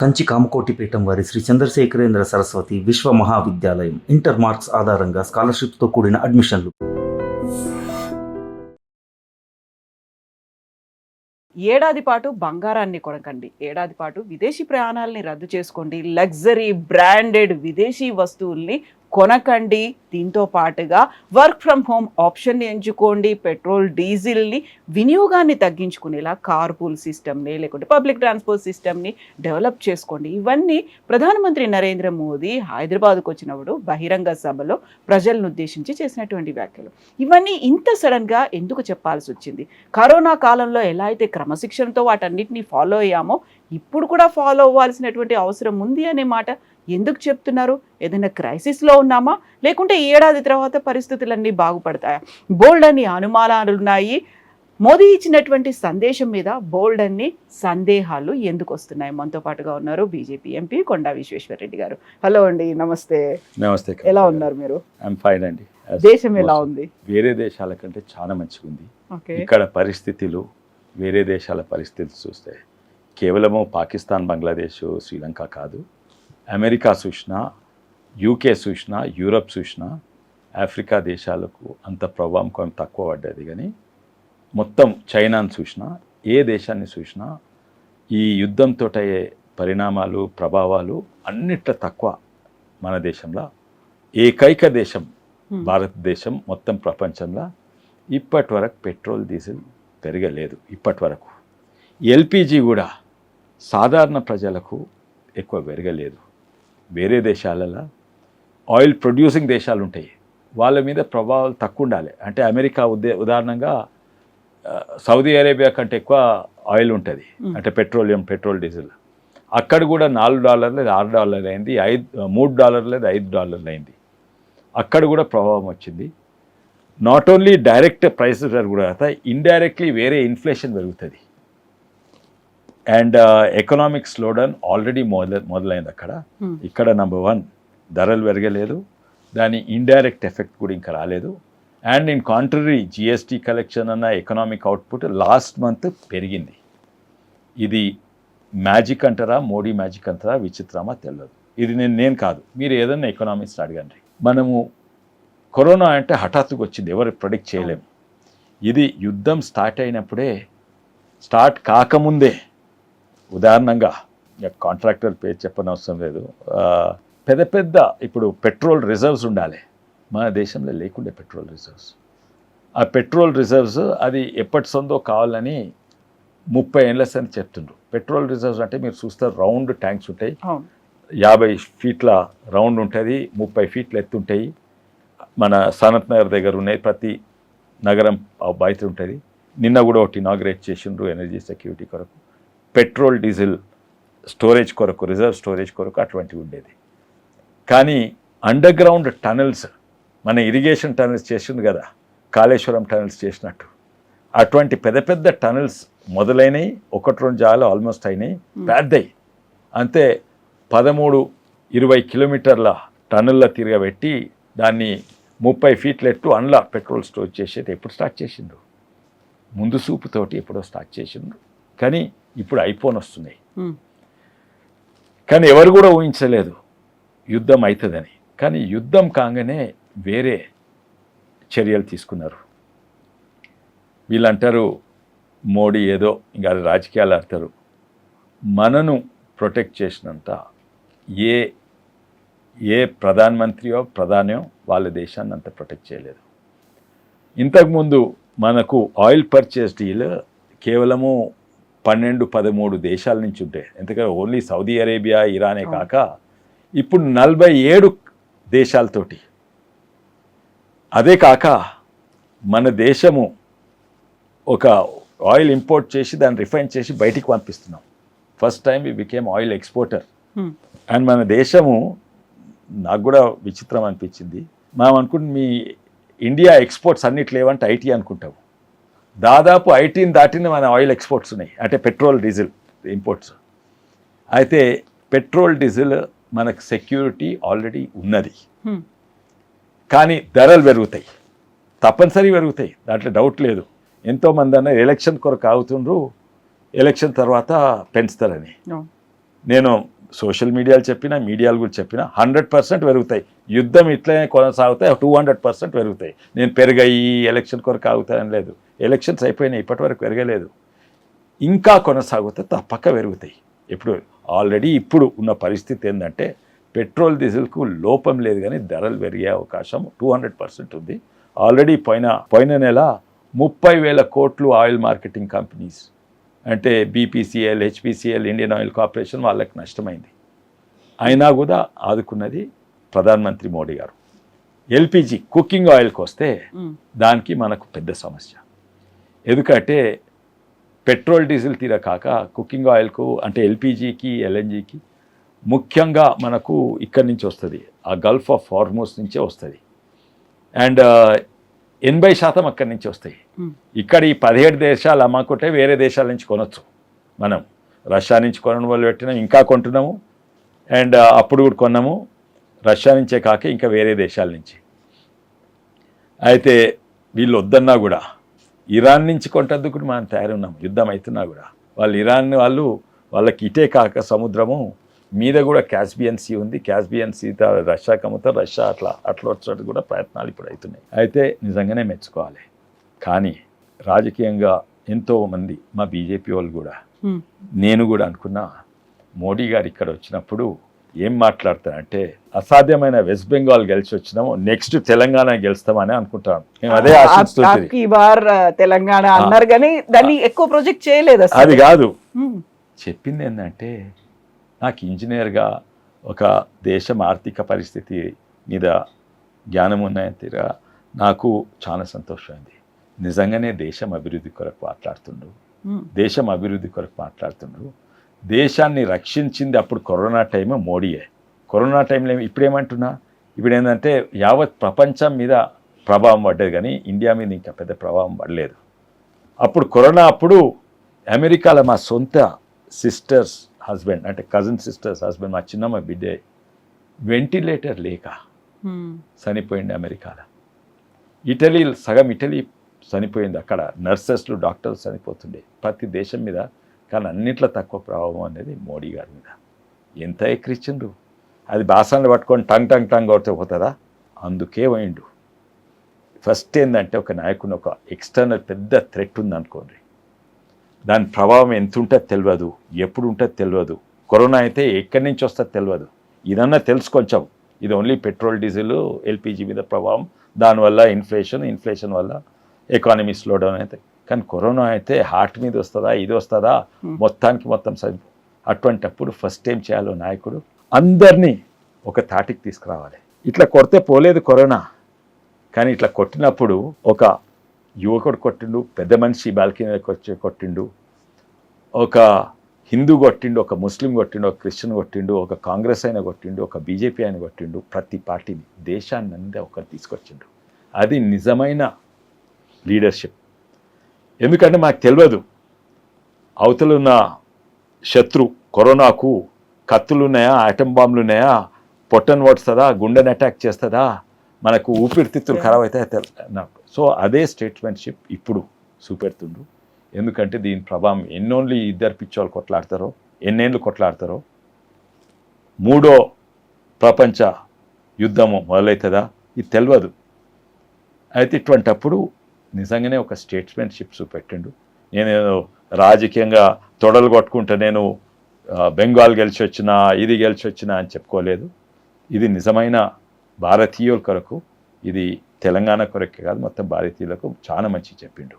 కంచి కామకోటి పీఠం వారి శ్రీ చంద్రశేఖరేంద్ర సరస్వతి విశ్వ మహావిద్యాలయం ఇంటర్ మార్క్స్ ఆధారంగా స్కాలర్షిప్తో కూడిన అడ్మిషన్లు. ఏడాది పాటు బంగారాన్ని కొనకండి, ఏడాది పాటు విదేశీ ప్రయాణాలని రద్దు చేసుకోండి, లగ్జరీ బ్రాండెడ్ విదేశీ వస్తువుల్ని కొనకండి. దీంతో పాటుగా వర్క్ ఫ్రమ్ హోమ్ ఆప్షన్ని ఎంచుకోండి. పెట్రోల్ డీజిల్ని వినియోగాన్ని తగ్గించుకునేలా కార్పూల్ సిస్టమ్ని లేకుంటే పబ్లిక్ ట్రాన్స్పోర్ట్ సిస్టమ్ని డెవలప్ చేసుకోండి. ఇవన్నీ ప్రధానమంత్రి నరేంద్ర మోదీ హైదరాబాద్కు వచ్చినప్పుడు బహిరంగ సభలో ప్రజలను ఉద్దేశించి చేసినటువంటి వ్యాఖ్యలు. ఇవన్నీ ఇంత సడన్గా ఎందుకు చెప్పాల్సి వచ్చింది? కరోనా కాలంలో ఎలా అయితే క్రమశిక్షణతో వాటన్నిటిని ఫాలో అయ్యామో ఇప్పుడు కూడా ఫాలో అవ్వాల్సినటువంటి అవసరం ఉంది అనే మాట ఎందుకు చెప్తున్నారు? ఏదైనా క్రైసిస్లో ఉన్నామా, లేకుంటే ఏడాది తర్వాత పరిస్థితులన్నీ బాగుపడతాయా? బోల్డ్ అన్ని అనుమానాలు ఉన్నాయి. మోదీ ఇచ్చినటువంటి సందేశం మీద బోల్డ్ అన్ని సందేహాలు ఎందుకు వస్తున్నాయి? మనతో పాటుగా ఉన్నారు బీజేపీ ఎంపీ కొండా విశ్వేశ్వరరెడ్డి గారు. హలో అండి, నమస్తే. నమస్తే. ఎలా ఉన్నారు మీరు? ఐఎమ్ ఫైన్ అండి. దేశం ఎలా ఉంది? వేరే దేశాల కంటే చాలా మంచిగా ఉంది. ఇక్కడ పరిస్థితులు వేరే దేశాల పరిస్థితులు చూస్తే కేవలము పాకిస్తాన్, బంగ్లాదేశ్, శ్రీలంక కాదు, అమెరికా చూసినా, యూకే చూసినా, యూరప్ చూసినా, ఆఫ్రికా దేశాలకు అంత ప్రభావం కొంచెం తక్కువ పడ్డది. కానీ మొత్తం చైనాను చూసినా, ఏ దేశాన్ని చూసినా ఈ యుద్ధంతో అయ్యే పరిణామాలు, ప్రభావాలు అన్నిట్లో తక్కువ మన దేశంలో. ఏకైక దేశం భారతదేశం మొత్తం ప్రపంచంలో ఇప్పటి వరకు పెట్రోల్, డీజిల్ పెరగలేదు. ఇప్పటి వరకు ఎల్పిజి కూడా సాధారణ ప్రజలకు ఎక్కువ పెరగలేదు. వేరే దేశాలలో ఆయిల్ ప్రొడ్యూసింగ్ దేశాలు ఉంటాయి, వాళ్ళ మీద ప్రభావాలు తక్కువ ఉండాలి. అంటే అమెరికా ఉదాహరణంగా సౌదీ అరేబియా కంటే ఎక్కువ ఆయిల్ ఉంటుంది, అంటే పెట్రోల్ డీజిల్. అక్కడ కూడా $4 లేదు $6 అయింది, $3 లేదు $5 అయింది. అక్కడ కూడా ప్రభావం వచ్చింది. నాట్ ఓన్లీ డైరెక్ట్ ప్రైసెస్ పెరుగుతా, ఇండైరెక్ట్లీ వేరే ఇన్ఫ్లేషన్ పెరుగుతుంది. అండ్ ఎకనామిక్ స్లోడౌన్ ఆల్రెడీ మొదలైంది అక్కడ. ఇక్కడ నెంబర్ 1 ధరలు పెరగలేదు, దాని ఇండైరెక్ట్ ఎఫెక్ట్ కూడా ఇంకా రాలేదు. And in contrary GST collection అన్న ఎకనామిక్ అవుట్పుట్ లాస్ట్ మంత్ పెరిగింది. ఇది మ్యాజిక్ అంటారా, మోడీ మ్యాజిక్ అంటారా, విచిత్రమా తెలియదు. ఇది నేను కాదు, మీరు ఏదన్నా ఎకనామిక్స్ అడగండి. మనము కరోనా అంటే హఠాత్తుగా వచ్చింది, ఎవరు ప్రెడిక్ట్ చేయలేము. ఇది యుద్ధం స్టార్ట్ అయినప్పుడే, స్టార్ట్ కాకముందే, ఉదాహరణంగా కాంట్రాక్టర్ పేరు చెప్పనవసరం లేదు, పెద్ద పెద్ద ఇప్పుడు పెట్రోల్ రిజర్వ్స్ ఉండాలి. మన దేశంలో లేకుండే పెట్రోల్ రిజర్వ్స్. ఆ పెట్రోల్ రిజర్వ్స్ అది ఎప్పటి సొందో కావాలని 30 ఏళ్ళ అని చెప్తుండ్రు. పెట్రోల్ రిజర్వ్స్ అంటే మీరు చూస్తారు, రౌండ్ ట్యాంక్స్ ఉంటాయి, 50 ఫీట్ల రౌండ్ ఉంటుంది, 30 ఫీట్ల ఎత్తు ఉంటాయి. మన సనత్ నగర్ దగ్గర ఉన్నాయి, ప్రతి నగరం బయట ఉంటుంది. నిన్న కూడా ఒకటి ఇనాగ్రేట్ చేసిండ్రు ఎనర్జీ సెక్యూరిటీ కొరకు, పెట్రోల్ డీజిల్ స్టోరేజ్ కొరకు, రిజర్వ్ స్టోరేజ్ కొరకు అటువంటివి ఉండేది. కానీ అండర్ గ్రౌండ్ టనల్స్, మన ఇరిగేషన్ టనల్స్ చేసింది కదా, కాళేశ్వరం టనల్స్ చేసినట్టు, అటువంటి పెద్ద పెద్ద టనల్స్ మొదలైనవి. 1-2 జాగాలు ఆల్మోస్ట్ అయినాయి, పెద్దయి. అంతే 13-20 కిలోమీటర్ల టనల్లో తిరగబెట్టి దాన్ని 30 ఫీట్ల ఎత్తు అందులో పెట్రోల్ స్టోర్ చేసేది ఎప్పుడు స్టార్ట్ చేసిండ్రు? ముందు సూపుతోటి ఎప్పుడో స్టార్ట్ చేసిండ్రు. కానీ ఇప్పుడు ఐఫోన్ వస్తున్నాయి. కానీ ఎవరు కూడా ఊహించలేదు యుద్ధం అవుతుందని. కానీ యుద్ధం కాగానే వేరే చర్యలు తీసుకున్నారు. వీళ్ళంటారు మోడీ ఏదో ఇంకా రాజకీయాలు అంటారు. మనను ప్రొటెక్ట్ చేసినంత ఏ ప్రధానమంత్రియో ప్రధానో వాళ్ళ దేశాన్ని అంత ప్రొటెక్ట్ చేయలేదు. ఇంతకుముందు మనకు ఆయిల్ పర్చేస్ డీల్ కేవలము 12-13 దేశాల నుంచి ఉంటాయి. ఎందుకంటే ఓన్లీ సౌదీ అరేబియా, ఇరానే కాక ఇప్పుడు 47 దేశాలతోటి. అదే కాక మన దేశము ఒక ఆయిల్ ఇంపోర్ట్ చేసి దాన్ని రిఫైన్ చేసి బయటికి పంపిస్తున్నాం. First time we became oil exporter. And మన దేశము, నాకు కూడా విచిత్రం అనిపించింది, మనం అనుకుంటే మీ ఇండియా ఎక్స్పోర్ట్స్ అన్నిటి లేవంటే ఐటీ అనుకుంటాము. దాదాపు ఐటీని దాటిన మన ఆయిల్ ఎక్స్పోర్ట్స్ ఉన్నాయి, అంటే పెట్రోల్ డీజిల్ ఇంపోర్ట్స్. అయితే పెట్రోల్ డీజిల్ మనకు సెక్యూరిటీ ఆల్రెడీ ఉన్నది, కానీ ధరలు పెరుగుతాయి, తప్పనిసరి పెరుగుతాయి, దాంట్లో డౌట్ లేదు. ఎంతోమంది అన్న ఎలక్షన్ కొరకు ఆగుతుండ్రు, ఎలక్షన్ తర్వాత పెంచుతారని. నేను సోషల్ మీడియాలు చెప్పినా మీడియాలు కూడా చెప్పినా 100% పెరుగుతాయి. యుద్ధం ఇట్లనే కొనసాగుతాయి, 200% పెరుగుతాయి. నేను పెరిగాయి ఎలక్షన్ కొరకు ఆగుతాయని లేదు. ఎలక్షన్స్ అయిపోయినాయి, ఇప్పటివరకు పెరగలేదు. ఇంకా కొనసాగితే తప్పక పెరుగుతాయి. ఆల్రెడీ ఇప్పుడు ఉన్న పరిస్థితి ఏంటంటే పెట్రోల్ డీజిల్కు లోపం లేదు, కానీ ధరలు పెరిగే అవకాశం 200% ఉంది. ఆల్రెడీ పోయిన నెల 30,000 కోట్లు ఆయిల్ మార్కెటింగ్ కంపెనీస్ అంటే BPCL, HPCL, Indian oil corporation వాళ్ళకి నష్టమైంది. అయినా కూడా ఆదుకున్నది ప్రధానమంత్రి మోడీ గారు. ఎల్పిజి కుకింగ్ ఆయిల్కి వస్తే దానికి మనకు పెద్ద సమస్య. ఎందుకంటే పెట్రోల్ డీజిల్ తీర కాక కుకింగ్ ఆయిల్కు అంటే ఎల్పిజికి, ఎల్ఎన్జికి ముఖ్యంగా మనకు ఇక్కడి నుంచి వస్తుంది, ఆ గల్ఫ్ ఆఫ్ హార్మోస్ నుంచే వస్తుంది. అండ్ 80% అక్కడి నుంచి వస్తాయి. ఇక్కడ ఈ 17 దేశాలు అమ్ముకుంటే వేరే దేశాల నుంచి కొనొచ్చు. మనం రష్యా నుంచి కొనడం వల్ల పెట్టినాం, ఇంకా కొంటున్నాము. అండ్ అప్పుడు కూడా కొన్నాము, రష్యా నుంచే కాక ఇంకా వేరే దేశాల నుంచి. అయితే వీళ్ళు వద్దన్నా కూడా ఇరాన్ నుంచి కొంటందుకు మనం తయారున్నాం. యుద్ధం అవుతున్నా కూడా ఇరాన్ వాళ్ళకి ఇటే కాక సముద్రము మీద కూడా క్యాస్పియన్ సీ ఉంది. క్యాస్పియన్ సీ రష్యాకి అమ్ముతారు, రష్యా అట్లా వచ్చేది కూడా ప్రయత్నాలు ఇప్పుడు అవుతున్నాయి. అయితే నిజంగానే మెచ్చుకోవాలి. కానీ రాజకీయంగా ఎంతోమంది మా బీజేపీ వాళ్ళు కూడా, నేను కూడా అనుకున్నా, మోడీ గారు ఇక్కడ వచ్చినప్పుడు ఏం మాట్లాడతారంటే అసాధ్యమైన వెస్ట్ బెంగాల్ గెలిచి వచ్చినాము, నెక్స్ట్ తెలంగాణ గెలుస్తామని అనుకుంటాను. మేము అదే ఆశిస్తుంది. తెలంగాణ అన్నారు కానీ దాన్ని ఎక్కువ ప్రొజెక్ట్ చేయలేదు. అది కాదు చెప్పింది ఏంటంటే, నాకు ఇంజనీర్గా ఒక దేశం ఆర్థిక పరిస్థితి మీద జ్ఞానం ఉన్నంతగా నాకు చాలా సంతోషమైంది. నిజంగానే దేశం అభివృద్ధి కొరకు మాట్లాడుతుండ్రు. దేశాన్ని రక్షించింది అప్పుడు కరోనా టైం మోడీయే. కరోనా టైంలో ఇప్పుడేమంటున్నా, ఇప్పుడు ఏంటంటే యావత్ ప్రపంచం మీద ప్రభావం పడ్డది, కానీ ఇండియా మీద ఇంకా పెద్ద ప్రభావం పడలేదు. అప్పుడు కరోనా అప్పుడు అమెరికాలో మా సొంత సిస్టర్స్ హస్బెండ్ అంటే కజిన్ సిస్టర్స్ హస్బెండ్, మా చిన్నమ్మ బిడ్డే వెంటిలేటర్ లేక చనిపోయింది అమెరికాలో. సగం ఇటలీ చనిపోయింది. అక్కడ నర్సెస్లు, డాక్టర్స్ చనిపోతుండే ప్రతి దేశం మీద. కానీ అన్నిట్లో తక్కువ ప్రభావం అనేది మోడీ గారి మీద. ఎంత ఎక్కిరిచ్చిండ్రు, అది బాసనలు పట్టుకొని టంగ్ కొడితే పోతుందా? అందుకే పోయిండు. ఫస్ట్ ఏంటంటే ఒక నాయకుని ఒక ఎక్స్టర్నల్ పెద్ద థ్రెట్ ఉందనుకోండి, దాని ప్రభావం ఎంత ఉంటుందో తెలియదు, ఎప్పుడు ఉంటుందో తెలియదు. కరోనా అయితే ఎక్కడి నుంచి వస్తుందో తెలియదు. ఇదన్నా తెలుసు కొంచెం, ఇది ఓన్లీ పెట్రోల్, డీజిల్, ఎల్పిజి మీద ప్రభావం, దానివల్ల ఇన్ఫ్లేషన్ వల్ల ఎకానమీ స్లో డౌన్ అయితే. కానీ కరోనా అయితే హార్ట్ మీద వస్తుందా, ఇది వస్తుందా, మొత్తం సరి. అటువంటప్పుడు ఫస్ట్ ఏం చేయాలో నాయకుడు అందరినీ ఒక తాటికి తీసుకురావాలి. ఇట్లా కొడితే పోలేదు కరోనా, కానీ ఇట్లా కొట్టినప్పుడు ఒక యువకుడు కొట్టిండు, పెద్ద మనిషి బాల్కనీకి వచ్చి కొట్టిండు, ఒక హిందూ కొట్టిండు, ఒక ముస్లిం కొట్టిండు, ఒక క్రిస్టియన్ కొట్టిండు, ఒక కాంగ్రెస్ అయిన కొట్టిండు, ఒక బీజేపీ అయిన కొట్టిండు. ప్రతి పార్టీని, దేశాన్ని అంతా ఒకరు తీసుకొచ్చిండు. అది నిజమైన లీడర్షిప్. ఎందుకంటే మాకు తెలియదు అవతలున్న శత్రు కరోనాకు కత్తులున్నాయా, ఆటం బాంబులు ఉన్నాయా, పొట్టను ఓడుస్తుందా, గుండెని అటాక్ చేస్తుందా, మనకు ఊపిరితిత్తులు ఖరాబ్ అవుతాయి. సో అదే స్టేట్మెంట్షిప్ ఇప్పుడు చూపెడుతుండ్రు. ఎందుకంటే దీని ప్రభావం ఎన్నోన్లీ ఇద్దరు పిచ్చోళ్ళు కొట్లాడతారో, ఎన్నేళ్ళు కొట్లాడతారో, 3వ ప్రపంచ యుద్ధము మొదలవుతుందా ఇది తెలియదు. అయితే ఇటువంటప్పుడు నిజంగానే ఒక స్టేట్మెంట్షిప్ చూపెట్టిండు. నేను రాజకీయంగా తొడలు కొట్టుకుంటే నేను బెంగాల్ గెలిచి వచ్చినా, ఇది గెలిచి వచ్చినా అని చెప్పుకోలేదు. ఇది నిజమైన భారతీయుల కొరకు, ఇది తెలంగాణ కొరకే కాదు, మొత్తం భారతీయులకు చాలా మంచి చెప్పిండు.